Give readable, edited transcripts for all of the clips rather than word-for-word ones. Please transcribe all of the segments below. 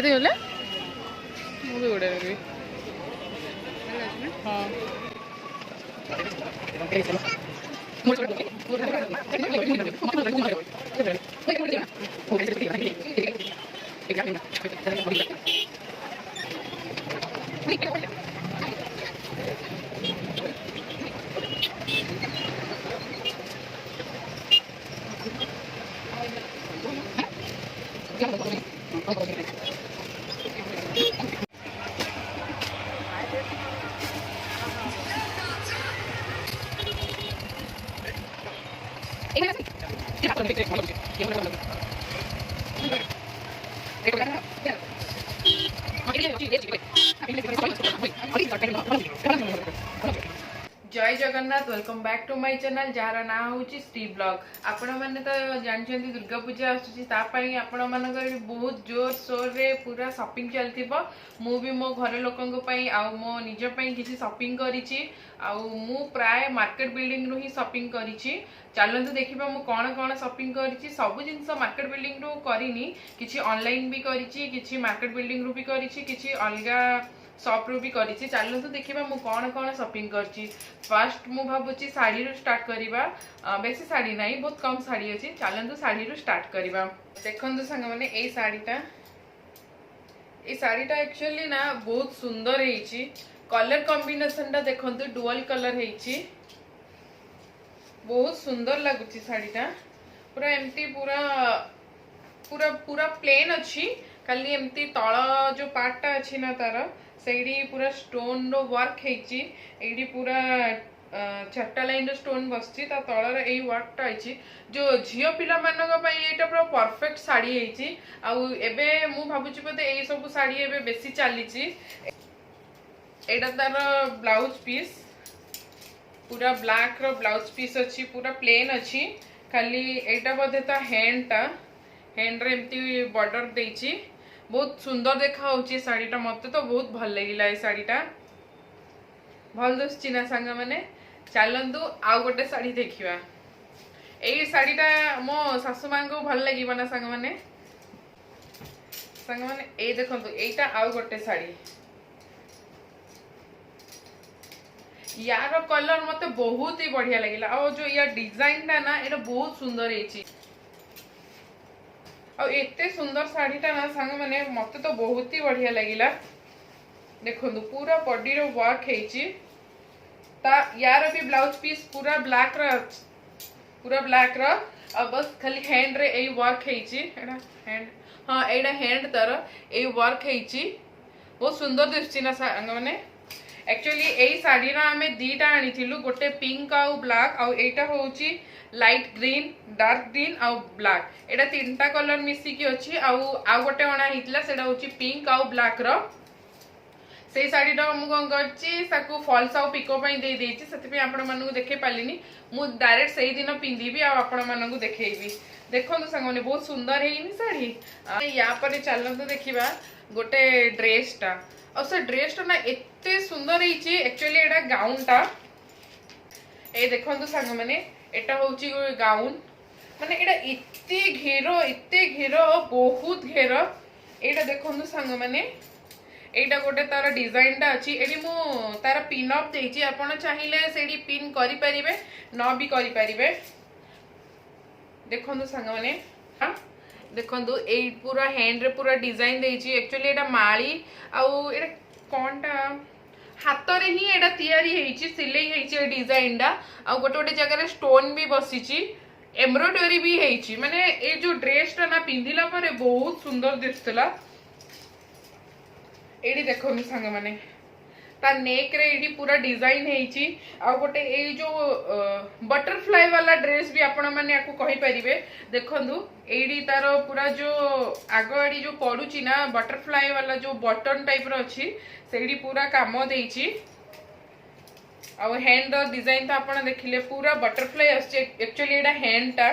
କେତେ ଗଲେ ମୁଁ ବି ଗୋଟେ ନେବି। ହଁ जय Jagannath welcome back to my channel जार ना हूँ श्री ब्लॉग। आपण मैंने तो जानते दुर्गा पूजा आसुची आपण मानकर बहुत जोर सोर रे पूरा शॉपिंग चलती। मु भी मो घर लोकों मो निज किसी शॉपिंग करिछि मु प्राय मार्केट बिल्डिंग रु ही शॉपिंग करिछि। चलतु देखिबा मु कौन कौन शॉपिंग करिछि। सब जिनस मार्केट बिल्डिंग रु करिनी, किछि ऑनलाइन भी करिछि, किछि मार्केट बिल्डिंग रु भी करिछि, किछि अलगा शॉप रू भी करिछि। चलतु देखिबा मु कौन कौन शॉपिंग करछि। फर्स्ट मु भाबुछि साड़ी रू स्टार्ट करिबा। बेसी साड़ी नहीं, बहुत कम साड़ी अछि। चलतु साड़ी रू स्टार्ट करिबा। देखंतु संग माने ए साड़ीटा एक्चुअली ना बहुत सुंदर हेछि। कलर कॉम्बिनेशन टा देखंतु डुअल कलर हेछि, बहुत सुंदर लागुछि साड़ीटा। पूरा एमती पूरा पूरा पूरा प्लेन अच्छी, खाली एमती तळ जो पार्टटा अच्छी ना तार सेडी पूरा स्टोन रो वर्क हेछि। एडी पूरा चारटा लाइन रो स्टोन बसछि, ता तळर एई वर्कटा हेछि। जो झियो पिला मानक पई एटा पूरा परफेक्ट साड़ी हेछि। आउ एबे मु भाबुछि पते एई सब साड़ी एबे बेसी चालीछि। एटा तार ब्लाउज पीस पूरा ब्लैक रो ब्लाउज पीस अच्छी, पूरा प्लेन अच्छी। खाली एटा बधे ता हैंड रे एमती बॉर्डर देछि। बहुत सुंदर देखा होची साड़ीटा। मते तो बहुत भल लागिला ए साड़ीटा। भल दोस्ती ना संग माने चलंतु आउ गोटे साड़ी देखिबा। एई साड़ीटा मो सासु मां को भल लागिबा ना संग माने ए देखंतु एटा आउ गोटे साड़ी। यार कलर मते बहुत ही बढ़िया लगिला। और जो या डिजाइन टा ना एटा बहुत सुंदर हेछि। और एते सुंदर साड़ीटा ना संग माने मते तो बहुत ही बढ़िया लगिला। देखंतु पूरा बॉडी रो वर्क हेछि। ता यार भी ब्लाउज पीस पूरा ब्लैक रो अब बस खाली हैंड रे एई वर्क हेछि। एडा हैंड, हां एडा हैंड तार एई वर्क हेछि। बहुत सुंदर दिसछि ना संग माने। एक्चुअली एई साड़ी रा हमें दीटा आनिथिलु, गोटे पिंक आउ ब्लैक, आउ एटा होउची लाइट ग्रीन, डार्क ग्रीन आउ ब्लैक। एटा तीनटा कलर मिसी की अछि। आउ गोटे अणा हितला सेटा होउची पिंक आउ ब्लैक रो। से साड़ी टा मु कोन करछि साकू फॉल्स आउ पिको पई दे देछि। सति पे आपण मानू देखे पालिनी। मु डायरेक्ट सेही दिन पिंदीबी आ आपण मानू देखेइबी। देखंतु संग माने बहुत सुंदर हेइनी साड़ी। या पर चलंतु देखिबा गोटे ड्रेस टा। और से ड्रेस टा ना एते सुंदर हेछि। एक्चुअली एटा गाउन टा। ए देखंतु संग माने एटा होउची गाउन। माने एटा इत्ते घेरो बहुत घेरो। एटा देखंतु संग माने एटा गोटे तार डिजाइन टा अछि। एडी मु तार पिन अप देछि। आपण चाहिले सेडी पिन करि परिबे, न भी करि परिबे। देखंतु संग माने देखंतु एई पूरा हैंड रे पूरा डिजाइन देछि। एक्चुअली एटा माळी आउ एटा कोनटा हाथ रे ही एटा तयारी हेछि, सिलाई हेछि ए डिजाइन टा। आ गोटे गोटे जगह रे स्टोन भी बसिछि, एम्ब्रॉयडरी भी हेछि। माने ए जो ड्रेस टा ना पिंदिला परे बहुत सुंदर दिसतला। एडी देखो संग माने ता नेक रे एडी पूरा डिजाइन हेछि। आ गोटे ए जो बटरफ्लाई वाला ड्रेस भी आपण माने याकू कहि परिबे। देखंतु एडी तार पूरा जो आगडी जो पडुची ना बटरफ्लाई वाला जो बटन टाइप रो अछि, सेडी पूरा काम देछि। आ हैंड रो डिजाइन तो आपण देखिले पूरा बटरफ्लाई अछि। एक्चुअली एडा हैंड टा,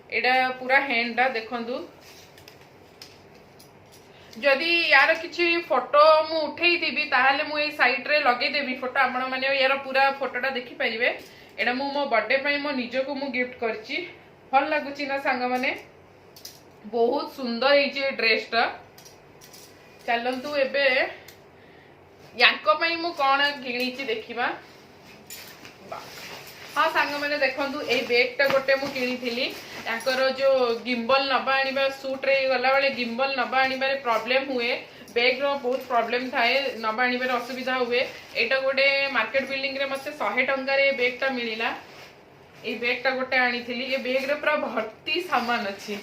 एडा पूरा हैंड टा देखंतु। जदि यार किछि फोटो मु उठेई देबी ताहाले मु ए साइट रे लगे देबी फोटो। आपण माने यार पूरा फोटोटा देखि परिबे। एडा मु मो बर्थडे पई मो निजो को मु गिफ्ट करछि। भल लागुछि ना संग माने, बहुत सुंदर हेछि ड्रेस टा। चलतु एबे याको पई मु कोन किणीची देखिबा। हाँ सांग मैंने देखु ए बैगटा गोटे मुझे किनी याकर जो गिम्बल नबा आनिबा सूट रे गला बेले गिम्बल नबा आनिबारे प्रॉब्लम हुए। बैग रो बहुत प्रॉब्लम थाए नबा आनिबारे असुविधा हुए। एटा गोटे मार्केट बिल्डिंग रे मते 100 टंका रे बैगटा मिलिला। ए बैगटा गोटे आनीथिली। ए बैग रे पूरा भर्ती सामान अछि।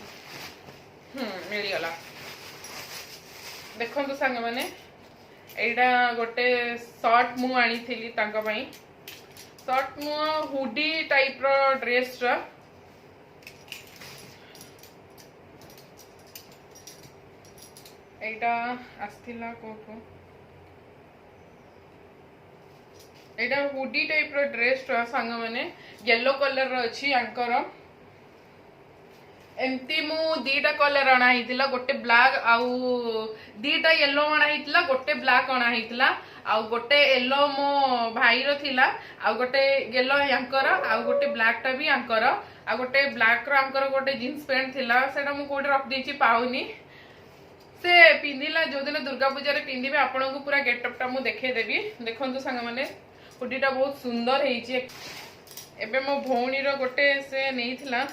मिली गला। देखंतु सांग माने एटा गोटे शर्ट मु आनीथिली तांका पई। शर्ट मु हुडी टाइप रो ड्रेस रा एटा आस्थिला कोठो एटा हुडी टाइप रो ड्रेस रा संग माने येलो कलर रो अछि अंकर। एमती मु दीटा कलर अणा हितला गोटे ब्लैक आउ दीटा येलो अणा हितला गोटे ब्लैक अणा हितला आउ गोटे येलो मो भाई रो थिला आउ गोटे येलो यांकर आउ गोटे ब्लैक टा भी यांकर आउ गोटे ब्लैक रो अंकर गोटे जींस पैंट थिला सेटा मु कोडे रख देछि पाउनी। से पिंदिला जो दिन दुर्गा पूजा रे पिंदिबे आपन को पूरा गेटअप टा मु देखे देबी। देखंतु संग माने हुडीटा बहुत सुंदर हेछि। एबे मो भौणी रो गोटे से नेइथिला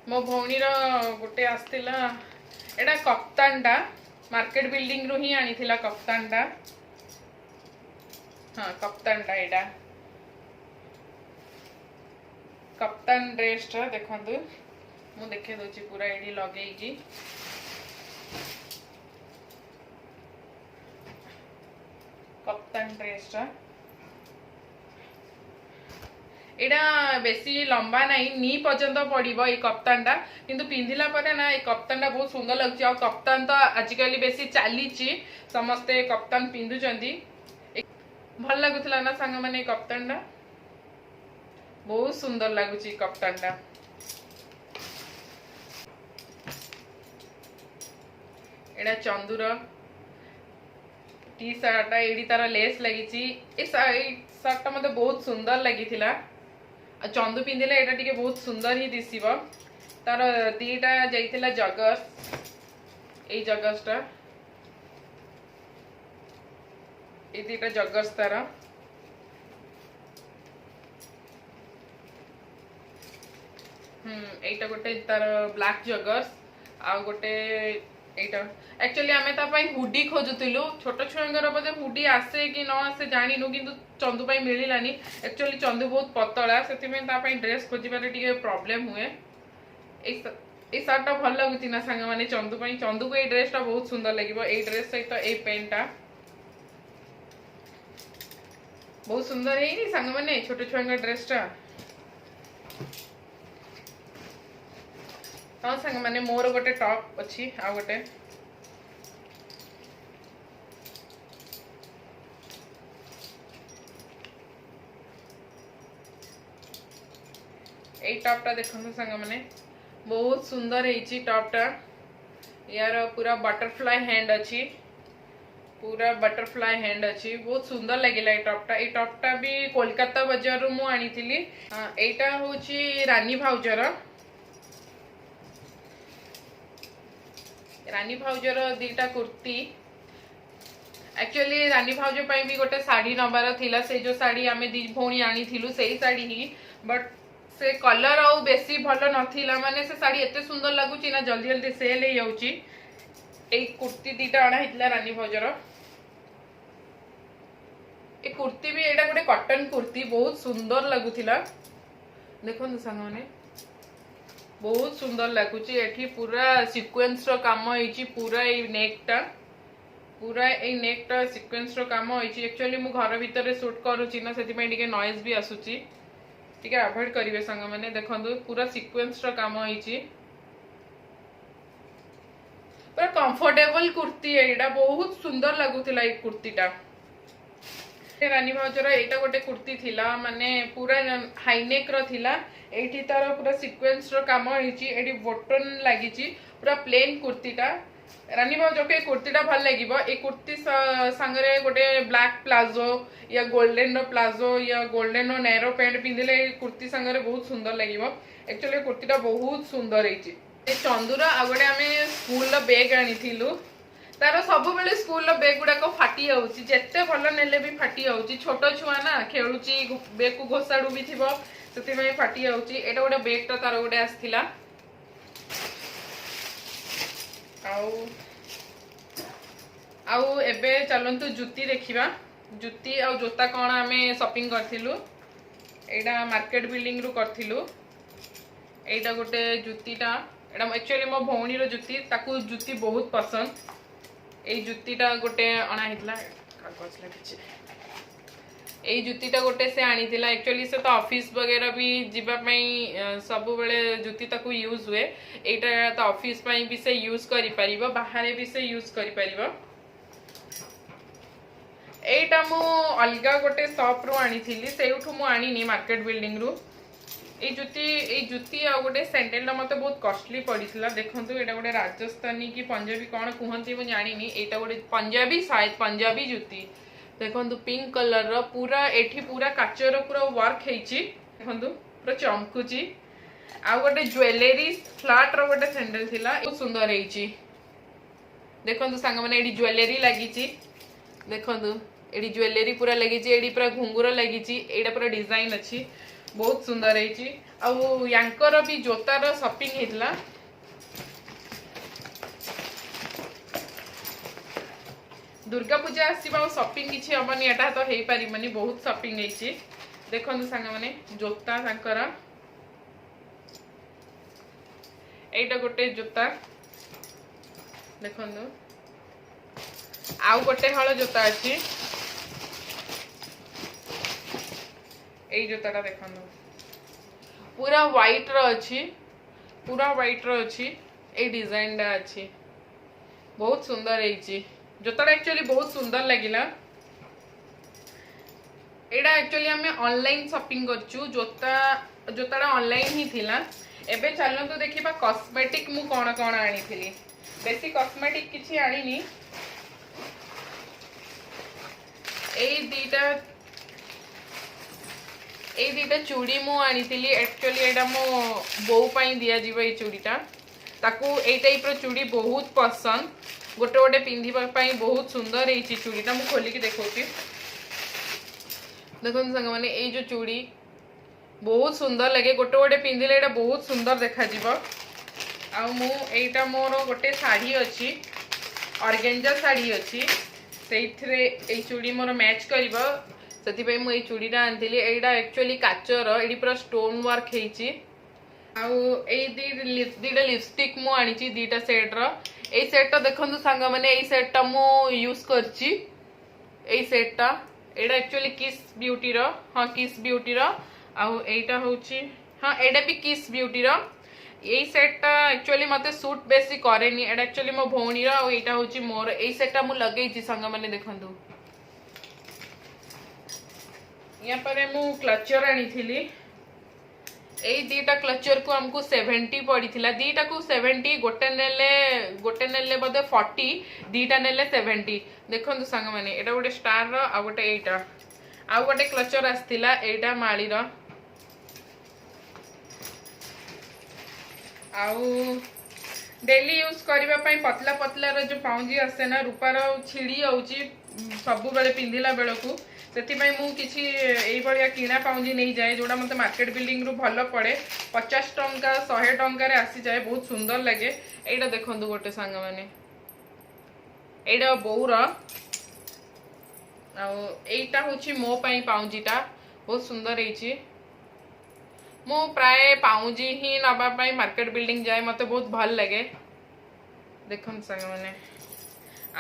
मो भौणी रो गोटे आस्तिला एटा कप्तानटा मार्केट बिल्डिंग रो ही आनीथिला कप्तानटा। हाँ कप्तानटा एटा कप्तान ड्रेस टा देखंतु मु देखे दोची पूरा एडी लगेइकी। कप्तान ड्रेस टा एटा बेसी लंबा नहीं नी पर्यंत पड़िबो ए कप्तानटा किंतु पिंधिला परे ना ए कप्तानटा बहुत सुंदर लगछि। आ कप्तान तो आजिकली बेसी चालीछि समस्ते कप्तान पिंधु चंदी। भल लागुतला ना संग माने कप्तानटा बहुत सुंदर लागुछि कप्तानटा। एटा चंदूर टी शर्ट एडी तार लेस लगी। ए शर्ट मते बहुत सुंदर लगी। चंदू पिंधिले एटा टिके बहुत सुंदर ही दिसिबो। तार दीटा जाइथिला जगर्स ए जगर्सटा ए दीटा जगर्स तार एटा गोटे तार ब्लैक जगर्स आ गोटे एटा एक्चुअली आमे ता पई हुडी खोजुतिलु। छोट छुआंगर बजे हुडी आसे कि न आसे जानिनु किंतु चंदू पई मिलिलानी। एक्चुअली चंदू बहुत पतला सेति में ता पई ड्रेस खोजिबारे टिके प्रॉब्लम हुए। ए शर्ट भल लागुची ना संग माने चंदू पई चंदू को ए ड्रेस ता बहुत सुंदर लागिबो। ए ड्रेस सहित ए पेंट ता बहुत सुंदर हेनी संग माने छोट छुआंगर ड्रेस ता। हाँ संग माने मोर गोटे टॉप अच्छी आ गोटे ए टॉपटा देखो संग माने बहुत सुंदर हेची टॉपटा। यार पूरा बटरफ्लाई हैंड अच्छी पूरा बटरफ्लाई हैंड अच्छी बहुत सुंदर लगिला ए टॉपटा। ए टॉपटा भी कोलकाता बाजार रो मु आनीथिली। एटा होची रानी भाउजर रानी भाउजर दीटा कुर्ती। एक्चुअली रानी भाउज पई भी गोटे साड़ी नबार थिला। से जो साड़ी आमे दी भौणी आनी थिलु सेही साड़ी ही बट से कलर आउ बेसी भलो नथिला। माने से साड़ी एते सुंदर लागुची ना जल्दी जल्दी सेल हे जाउची। ए कुर्ती दीटा आना हितला रानी भाउजर। ए कुर्ती भी एटा गोटे कॉटन कुर्ती बहुत सुंदर लागुथिला। देखो संग माने बहुत सुंदर लगुच। एठी पूरा सीक्वेंस रो काम होईची। पूरा ए नेक टा सीक्वेंस रो काम होईची। एक्चुअली मु घर भीतर शूट करूची ना सेति पई टिके नॉइज भी आसुची टिके अवॉइड करिवे संग माने। देखंतु पूरा सीक्वेंस रो काम होईची। पूरा कंफर्टेबल कुर्ती एटा बहुत सुंदर लागुथिला ए कुर्तीटा। रानी भाउजर एटा गोटे कुर्ती थिला माने पूरा हाईनेक रो थिला। एठी तार पूरा सीक्वेंस रो काम होईची। एठी बटन लागिची पूरा प्लेन कुर्तीटा। रानी भाउजर के कुर्तीटा भल लागिबो। ए कुर्ती संगरे गोटे ब्लैक प्लाजो या गोल्डन रो प्लाजो या गोल्डन रो नैरो पैंट पिंदिले कुर्ती संगरे बहुत सुंदर लागिबो। एक्चुअली कुर्तीटा बहुत सुंदर हेची। ए चंदूर आ गोटे आमे स्कूल बेग आनिथिलु तार सब बेले स्कूल बेग गुड़ाक फाटी जाउची जेते भल नेले भी फाटी जाउची छोट छुआ ना खेलुची बेग को घोषाड़ू भी थिबो सेति फाटी जाउची एटा गोटे बेग टा तार गोटे आस्थिला आउ एबे चलंतु जुती देखिबा जुती आ जोता कौन आमे शॉपिंग करथिलु एटा मार्केट बिल्डिंग रु करथिलु एटा गोटे जुतीटा एटा एक्चुअली मो भौणी रो जुती ताकू जुती बहुत पसंद ए जुतीटा गोटे अणा हितला कागज लागिछि ए जुतीटा गोटे से आनीथिला एक्चुअली से तो ऑफिस वगैरह भी जीवा पई सब बेले जुती ताकू यूज हुए एटा तो ऑफिस पई भी से यूज करि परिबो बाहर भी से यूज करि परिबो एटा मु अलगा गोटे शॉप रो आनीथिली सेउठु मु आनीनी मार्केट बिल्डिंग रु ए जुती आ गोटे सैंडल मते बहुत कॉस्टली पड़ीथिला देखंतु एटा गोटे राजस्थानी की पंजाबी कोन कुहंती मु जानिनी एटा गोटे पंजाबी शायद पंजाबी जुती देखंतु पिंक कलर रो पूरा एठी पूरा काचर पूरा वर्क हेची देखंतु पूरा चमकुची आ गोटे ज्वेलरी फ्लैट रो गोटे सैंडल थिला बहुत सुंदर हेची देखंतु संग माने एडी ज्वेलरी लागिची देखंतु एडी ज्वेलरी पूरा लगी एडी पूरा घुंगुर लगी एटा पूरा डिजाइन अच्छी बहुत सुंदर है आउ यांकर भी जोतार शॉपिंग हेतला दुर्गा पूजा आसीबा शॉपिंग किछि हबनी एटा तो हेई परिबनी बहुत शॉपिंग हेछि देखंतु संग माने जोता तांकर एटा गोटे जोता देखंतु आउ गोटे हल जोता अच्छी एई जोताटा देखंतु पूरा व्हाइट रो अच्छी पूरा व्हाइट रो अच्छी ए डिजाइन डा अच्छी बहुत सुंदर हेची जोताटा एक्चुअली बहुत सुंदर लागिला एडा एक्चुअली हमें ऑनलाइन शॉपिंग करचू जोताटा ऑनलाइन ही थिला एबे चलंतु देखिबा कॉस्मेटिक मु कोन कोन आनी थिली बेसी कॉस्मेटिक किछि आनीनी ए दीटा चूड़ी मु आनीथिली एक्चुअली एटा मो बोउ पई दिया जीव ए चूड़ीटा ताकू ए टाइप रो चूड़ी बहुत पसंद गोटे गोटे पिंधिबा पई बहुत सुंदर हेची चूड़ीटा मु खोली के देखौची देखन संग माने ए जो चूड़ी बहुत सुंदर लगे गोटे गोटे पिंधिले एटा बहुत सुंदर देखा जीव आ मु एटा मोर गोटे साड़ी अछि ऑर्गेंजा साड़ी अछि सेइथरे ए चूड़ी मोर मैच करिवो सेति पई मु ए चूड़ीटा आनथिली एटा एक्चुअली काचर एडी पूरा स्टोन वर्क हेची आउ ए दीटा लिपस्टिक मु आनिची दीटा सेट रो ए सेट टा देखंतु संग माने ए सेट टा मु यूज करची ए सेट टा एटा एक्चुअली किस ब्यूटी रो हां किस ब्यूटी रो आउ एटा होची हां एटा भी किस ब्यूटी रो ए सेट टा एक्चुअली मते सूट बेसी करेनी एटा एक्चुअली मो भौणी रो आ एटा होची मोर ए सेट टा मु लगेइची संग माने देखंतु यहाँ पर मु क्लचर आनीथिली ए दीटा क्लचर को हमको 70 पड़ी थिला दीटा को 70 गोटे नेले बदे 40 दीटा नेले 70 देखंतु संग माने एटा गोटे स्टार रो आ गोटे एटा आ गोटे क्लचर आस्थिला एटा माली रो आउ डेली यूज करबा पई पतला पतला रो जो पाउंजी आसे ना रूपार छिड़ी आउची सब बेले पिंधिला बेलकू सेति पई मु किछि एई बळिया किना पाउंजी नै जाय जोडा मते मार्केट बिल्डिंग रु भलो पड़े 50 टंका 100 टंका रे आसी जाय बहुत सुंदर लगे एटा देखंतु गोटे संग माने एटा बोउरा आ एटा होछि मो पई पाउंजीटा बहुत सुंदर हेछि मो प्राय पाउंजी ही नबा पई मार्केट बिल्डिंग जाय मते बहुत भल लगे देखन संग माने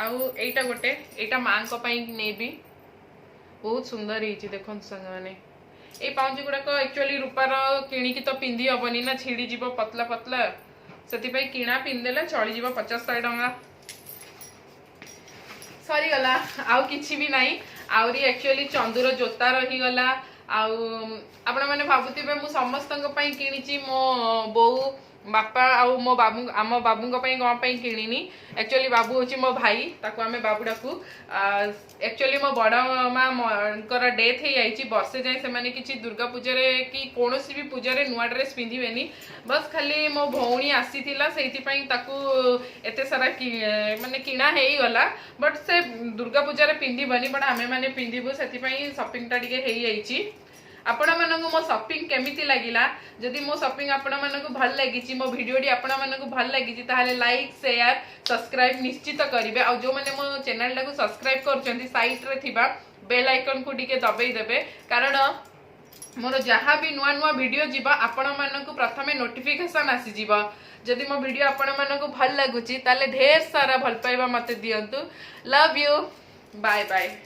आउ एटा गोटे एटा मां को पई नेबी बहुत सुंदर हेची देखन संग माने ए पाउंजी गुडा को एक्चुअली रूपार किणी की तो पिंदी हबनी ना छिड़ी जीवो पतला पतला सेति पई किणा पिंदेला चली जीवो 50-100 टंका सरी गला आउ किछि भी नाही आउरी एक्चुअली चंदुर जोता रही गला आउ आपण माने भाबुतिबे मु समस्तंग पई किणीची मो बोउ बापा आउ मो बाबू आम बाबू कौन किणिनी एक्चुअली बाबू हूँ मो भाई ताको आमे बाबू डाकू एक्चुअली मो बड़ माँ डेथ हो जाइए वर्षे जाए से किसी दुर्गा पूजा कि कौन भी पूजा नुआ ड्रेस पिंधे बस खाली मो भौणी आसीला से एते सारा माने किणा हो गला बट से दुर्गा पूजा पिंधबनी बट आमे मैंने पिंधबू से सपिंगटा टे आपण मानक मो शॉपिंग केमिति लागिला जदि मो शॉपिंग आपण मानक भल लागिची मो वीडियोटी आपण मानक भल लागिची ताहाले लाइक शेयर सब्सक्राइब निश्चित करिवे आ जो माने मो चैनल टाको सब्सक्राइब करचंती साइड रे थिबा बेल आइकन को टिके दबाई देबे कारण मोर जहाँ भी नुआ नुआ वीडियो जीवा आपण मानक प्रथमे नोटिफिकेशन आसी जीवा जदि मो वीडियो आपण मानक भल लागुची ताले ढेर सारा भल पाइबा मते दियंतु लव यू बाय बाय।